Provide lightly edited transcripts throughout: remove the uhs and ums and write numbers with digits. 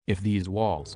if these walls.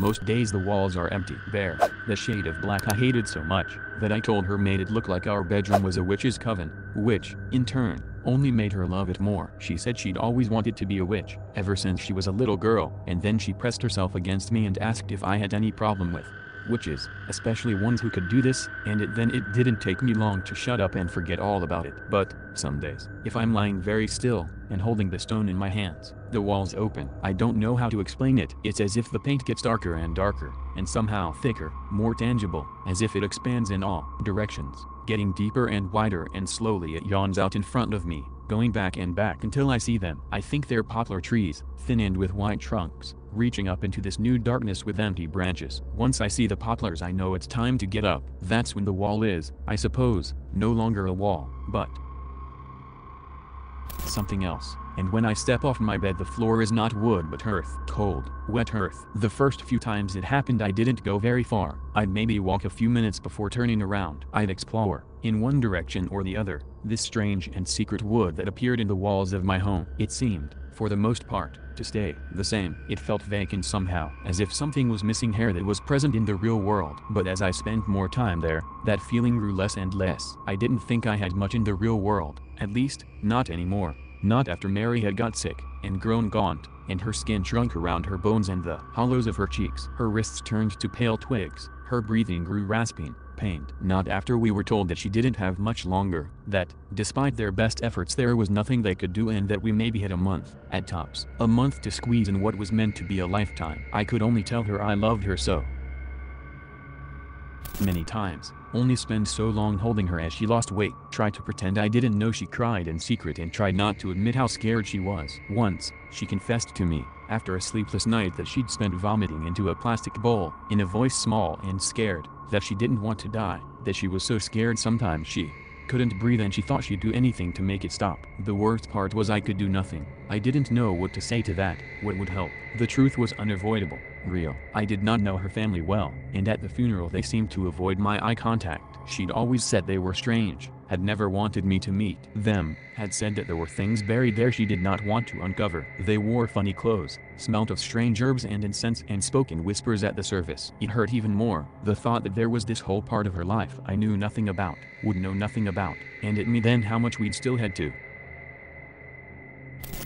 Most days the walls are empty, bare, the shade of black I hated so much, that I told her made it look like our bedroom was a witch's coven, which, in turn, only made her love it more. She said she'd always wanted to be a witch, ever since she was a little girl, and then she pressed herself against me and asked if I had any problem with witches, especially ones who could do this, and then it didn't take me long to shut up and forget all about it. But, some days, if I'm lying very still, and holding the stone in my hands, the walls open. I don't know how to explain it. It's as if the paint gets darker and darker, and somehow thicker, more tangible, as if it expands in all directions, getting deeper and wider, and slowly it yawns out in front of me, going back and back until I see them. I think they're poplar trees, thin and with white trunks, reaching up into this new darkness with empty branches. Once I see the poplars I know it's time to get up. That's when the wall is, I suppose, no longer a wall, but something else. And when I step off my bed the floor is not wood but earth. Cold, wet earth. The first few times it happened I didn't go very far. I'd maybe walk a few minutes before turning around. I'd explore, in one direction or the other, this strange and secret wood that appeared in the walls of my home. It seemed, for the most part, to stay the same. It felt vacant somehow, as if something was missing here that was present in the real world. But as I spent more time there, that feeling grew less and less. I didn't think I had much in the real world, at least, not anymore. Not after Mary had got sick, and grown gaunt, and her skin shrunk around her bones and the hollows of her cheeks. Her wrists turned to pale twigs, her breathing grew rasping, pained. Not after we were told that she didn't have much longer, that, despite their best efforts there was nothing they could do, and that we maybe had a month, at tops. A month to squeeze in what was meant to be a lifetime. I could only tell her I loved her so many times, only spend so long holding her as she lost weight, tried to pretend I didn't know she cried in secret and tried not to admit how scared she was. Once, she confessed to me, after a sleepless night, that she'd spent vomiting into a plastic bowl, in a voice small and scared, that she didn't want to die, that she was so scared sometimes she couldn't breathe and she thought she'd do anything to make it stop. The worst part was I could do nothing. I didn't know what to say to that, what would help. The truth was unavoidable, real. I did not know her family well, and at the funeral they seemed to avoid my eye contact. She'd always said they were strange, had never wanted me to meet them, had said that there were things buried there she did not want to uncover. They wore funny clothes, smelt of strange herbs and incense, and spoke in whispers at the surface. It hurt even more, the thought that there was this whole part of her life I knew nothing about, would know nothing about, and it me then how much we'd still had to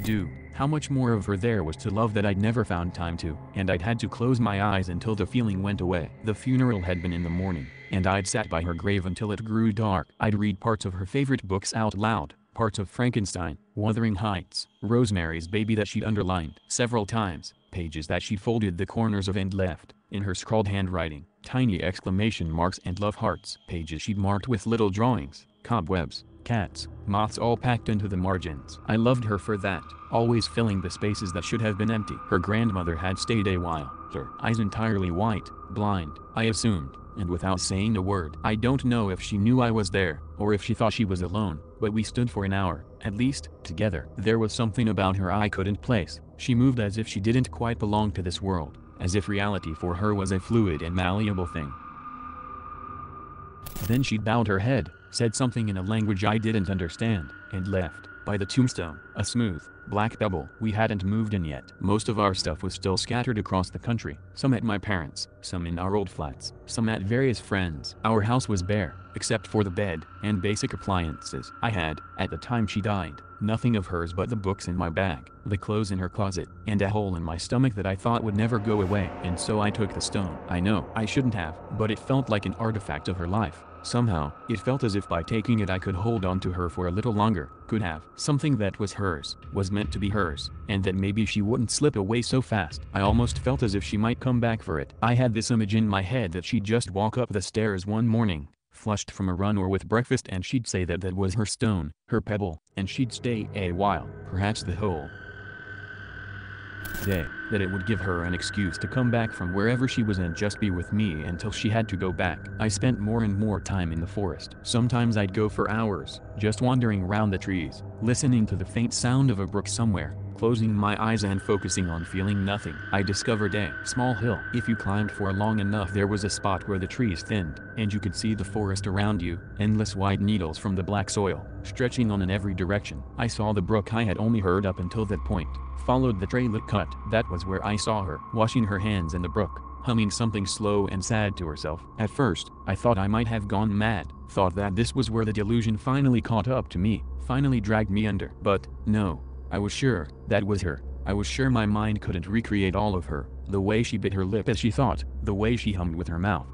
do. How much more of her there was to love that I'd never found time to, and I'd had to close my eyes until the feeling went away. The funeral had been in the morning, and I'd sat by her grave until it grew dark. I'd read parts of her favorite books out loud, parts of Frankenstein, Wuthering Heights, Rosemary's Baby that she'd underlined several times, pages that she'd folded the corners of and left, in her scrawled handwriting, tiny exclamation marks and love hearts, pages she'd marked with little drawings, cobwebs, cats, moths all packed into the margins. I loved her for that, always filling the spaces that should have been empty. Her grandmother had stayed a while, her eyes entirely white, blind, I assumed, and without saying a word. I don't know if she knew I was there, or if she thought she was alone, but we stood for an hour, at least, together. There was something about her I couldn't place. She moved as if she didn't quite belong to this world, as if reality for her was a fluid and malleable thing. Then she bowed her head, said something in a language I didn't understand, and left. By the tombstone, a smooth, black pebble. We hadn't moved in yet. Most of our stuff was still scattered across the country, some at my parents', some in our old flats, some at various friends'. Our house was bare, except for the bed, and basic appliances. I had, at the time she died, nothing of hers but the books in my bag, the clothes in her closet, and a hole in my stomach that I thought would never go away. And so I took the stone. I know, I shouldn't have, but it felt like an artifact of her life. Somehow, it felt as if by taking it I could hold on to her for a little longer, could have something that was hers, was meant to be hers, and that maybe she wouldn't slip away so fast. I almost felt as if she might come back for it. I had this image in my head that she'd just walk up the stairs one morning, flushed from a run or with breakfast, and she'd say that that was her stone, her pebble, and she'd stay a while, perhaps the whole day, that it would give her an excuse to come back from wherever she was and just be with me until she had to go back. I spent more and more time in the forest. Sometimes I'd go for hours, just wandering around the trees, listening to the faint sound of a brook somewhere, Closing my eyes and focusing on feeling nothing, I discovered a small hill. If you climbed for long enough, there was a spot where the trees thinned, and you could see the forest around you, endless white needles from the black soil, stretching on in every direction. I saw the brook I had only heard up until that point, followed the trail it cut. That was where I saw her, washing her hands in the brook, humming something slow and sad to herself. At first, I thought I might have gone mad, thought that this was where the delusion finally caught up to me, finally dragged me under. But, no. I was sure that was her. I was sure my mind couldn't recreate all of her, the way she bit her lip as she thought, the way she hummed with her mouth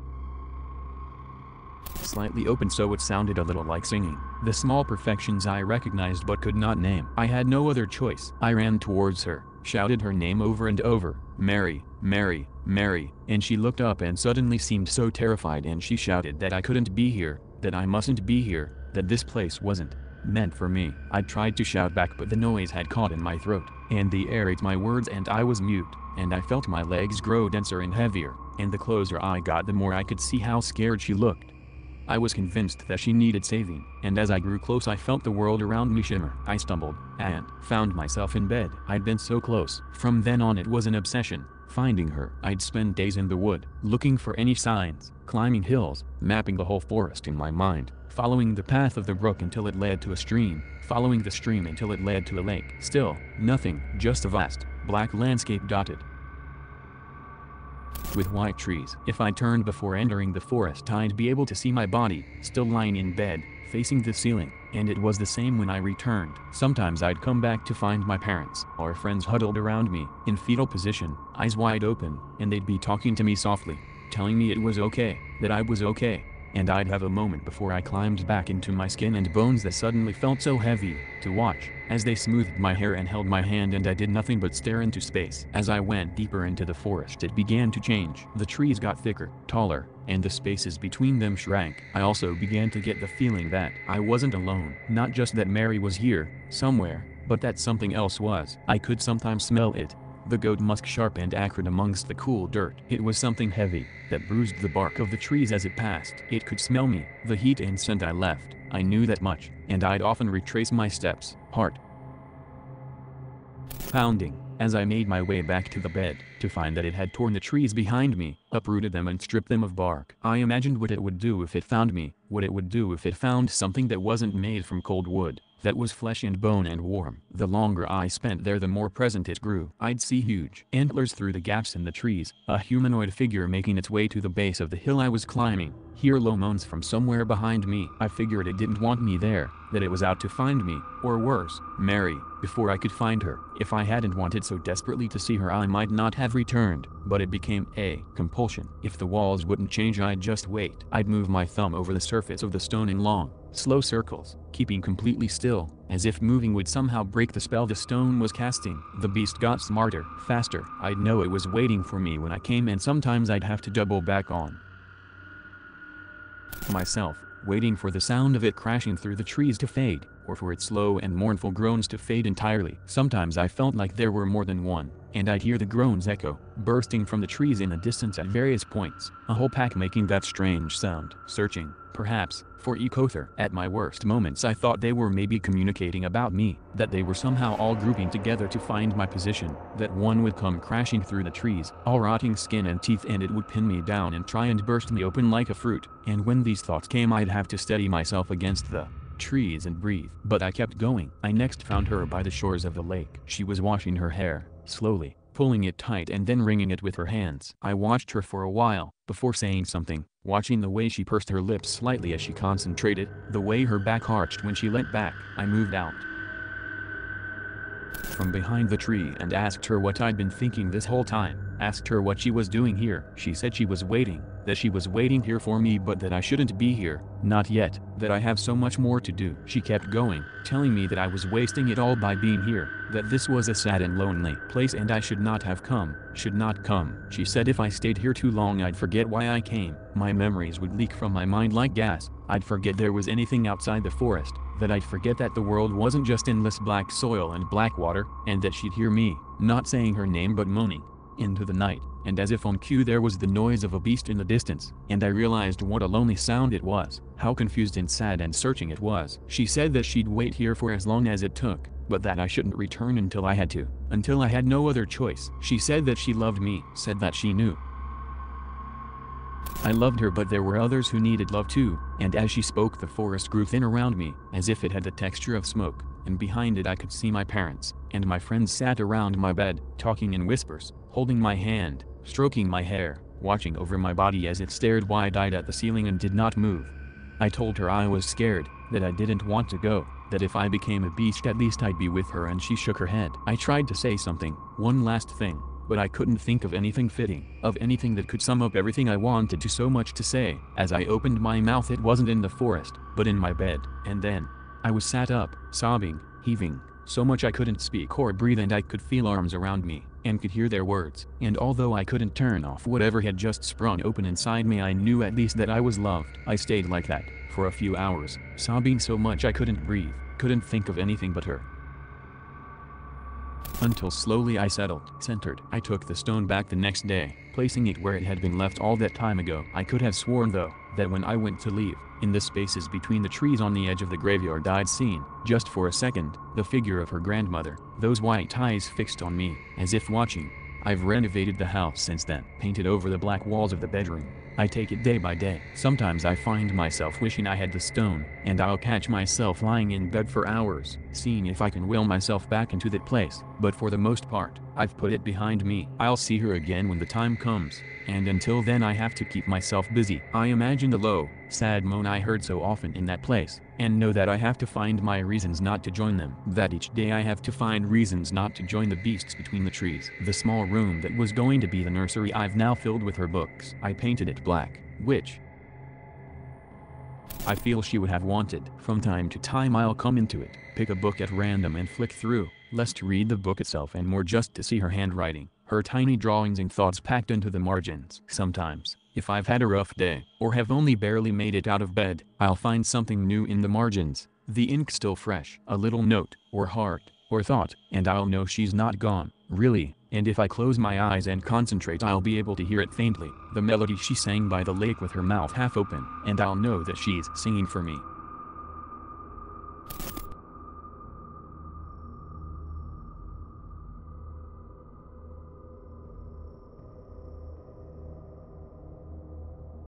slightly open so it sounded a little like singing. The small perfections I recognized but could not name. I had no other choice. I ran towards her, shouted her name over and over, Mary, Mary, Mary, and she looked up and suddenly seemed so terrified, and she shouted that I couldn't be here, that I mustn't be here, that this place wasn't meant for me. I tried to shout back, but the noise had caught in my throat, and the air ate my words, and I was mute, and I felt my legs grow denser and heavier, and the closer I got the more I could see how scared she looked. I was convinced that she needed saving, and as I grew close I felt the world around me shimmer. I stumbled, and found myself in bed. I'd been so close. From then on it was an obsession, finding her. I'd spend days in the wood, looking for any signs, climbing hills, mapping the whole forest in my mind, following the path of the brook until it led to a stream, following the stream until it led to a lake. Still, nothing, just a vast, black landscape dotted with white trees. If I turned before entering the forest, I'd be able to see my body, still lying in bed, facing the ceiling, and it was the same when I returned. Sometimes I'd come back to find my parents or friends huddled around me, in fetal position, eyes wide open, and they'd be talking to me softly, telling me it was okay, that I was okay. And I'd have a moment before I climbed back into my skin and bones that suddenly felt so heavy to watch, as they smoothed my hair and held my hand, and I did nothing but stare into space. As I went deeper into the forest, it began to change. The trees got thicker, taller, and the spaces between them shrank. I also began to get the feeling that I wasn't alone. Not just that Mary was here, somewhere, but that something else was. I could sometimes smell it. The goat musk, sharp and acrid amongst the cool dirt. It was something heavy, that bruised the bark of the trees as it passed. It could smell me, the heat and scent I left. I knew that much, and I'd often retrace my steps, heart pounding, as I made my way back to the bed, to find that it had torn the trees behind me, uprooted them and stripped them of bark. I imagined what it would do if it found me, what it would do if it found something that wasn't made from cold wood, that was flesh and bone and warm. The longer I spent there, the more present it grew. I'd see huge antlers through the gaps in the trees, a humanoid figure making its way to the base of the hill I was climbing, hear low moans from somewhere behind me. I figured it didn't want me there, that it was out to find me, or worse, Mary, before I could find her. If I hadn't wanted so desperately to see her, I might not have returned, but it became a compulsion. If the walls wouldn't change, I'd just wait. I'd move my thumb over the surface of the stone in long, slow circles, keeping completely still, as if moving would somehow break the spell the stone was casting. The beast got smarter, faster. I'd know it was waiting for me when I came, and sometimes I'd have to double back on myself, waiting for the sound of it crashing through the trees to fade, or for its slow and mournful groans to fade entirely. Sometimes I felt like there were more than one, and I'd hear the groans echo, bursting from the trees in the distance at various points, a whole pack making that strange sound, searching, perhaps, for Ecother. At my worst moments I thought they were maybe communicating about me, that they were somehow all grouping together to find my position, that one would come crashing through the trees, all rotting skin and teeth, and it would pin me down and try and burst me open like a fruit. And when these thoughts came, I'd have to steady myself against the trees and breathe. But I kept going. I next found her by the shores of the lake. She was washing her hair, slowly, pulling it tight and then wringing it with her hands. I watched her for a while, before saying something, watching the way she pursed her lips slightly as she concentrated, the way her back arched when she leant back. I moved out from behind the tree and asked her what I'd been thinking this whole time, asked her what she was doing here. She said she was waiting, that she was waiting here for me, but that I shouldn't be here, not yet, that I have so much more to do. She kept going, telling me that I was wasting it all by being here, that this was a sad and lonely place and I should not have come, should not come. She said if I stayed here too long I'd forget why I came. My memories would leak from my mind like gas. I'd forget there was anything outside the forest, that I'd forget that the world wasn't just endless black soil and black water, and that she'd hear me, not saying her name but moaning into the night, and as if on cue there was the noise of a beast in the distance, and I realized what a lonely sound it was, how confused and sad and searching it was. She said that she'd wait here for as long as it took, but that I shouldn't return until I had to, until I had no other choice. She said that she loved me, said that she knew I loved her, but there were others who needed love too, and as she spoke the forest grew thin around me, as if it had the texture of smoke, and behind it I could see my parents, and my friends sat around my bed, talking in whispers, holding my hand, stroking my hair, watching over my body as it stared wide-eyed at the ceiling and did not move. I told her I was scared, that I didn't want to go, that if I became a beast at least I'd be with her, and she shook her head. I tried to say something, one last thing, but I couldn't think of anything fitting, of anything that could sum up everything I wanted to. So much to say. As I opened my mouth, it wasn't in the forest, but in my bed, and then I was sat up, sobbing, heaving, so much I couldn't speak or breathe, and I could feel arms around me, and could hear their words. And although I couldn't turn off whatever had just sprung open inside me, I knew at least that I was loved. I stayed like that, for a few hours, sobbing so much I couldn't breathe, couldn't think of anything but her. Until slowly I settled, centered. I took the stone back the next day, placing it where it had been left all that time ago. I could have sworn though, that when I went to leave, in the spaces between the trees on the edge of the graveyard I'd seen, just for a second, the figure of her grandmother, those white eyes fixed on me, as if watching. I've renovated the house since then, painted over the black walls of the bedroom. I take it day by day. Sometimes I find myself wishing I had the stone, and I'll catch myself lying in bed for hours, seeing if I can will myself back into that place. But for the most part, I've put it behind me. I'll see her again when the time comes, and until then I have to keep myself busy. I imagine the low, sad moan I heard so often in that place, and know that I have to find my reasons not to join them. That each day I have to find reasons not to join the beasts between the trees. The small room that was going to be the nursery I've now filled with her books. I painted it black, which I feel she would have wanted. From time to time I'll come into it, pick a book at random and flick through, less to read the book itself and more just to see her handwriting, her tiny drawings and thoughts packed into the margins. Sometimes, if I've had a rough day, or have only barely made it out of bed, I'll find something new in the margins, the ink still fresh, a little note, or heart, or thought, and I'll know she's not gone, really, and if I close my eyes and concentrate I'll be able to hear it faintly, the melody she sang by the lake with her mouth half open, and I'll know that she's singing for me.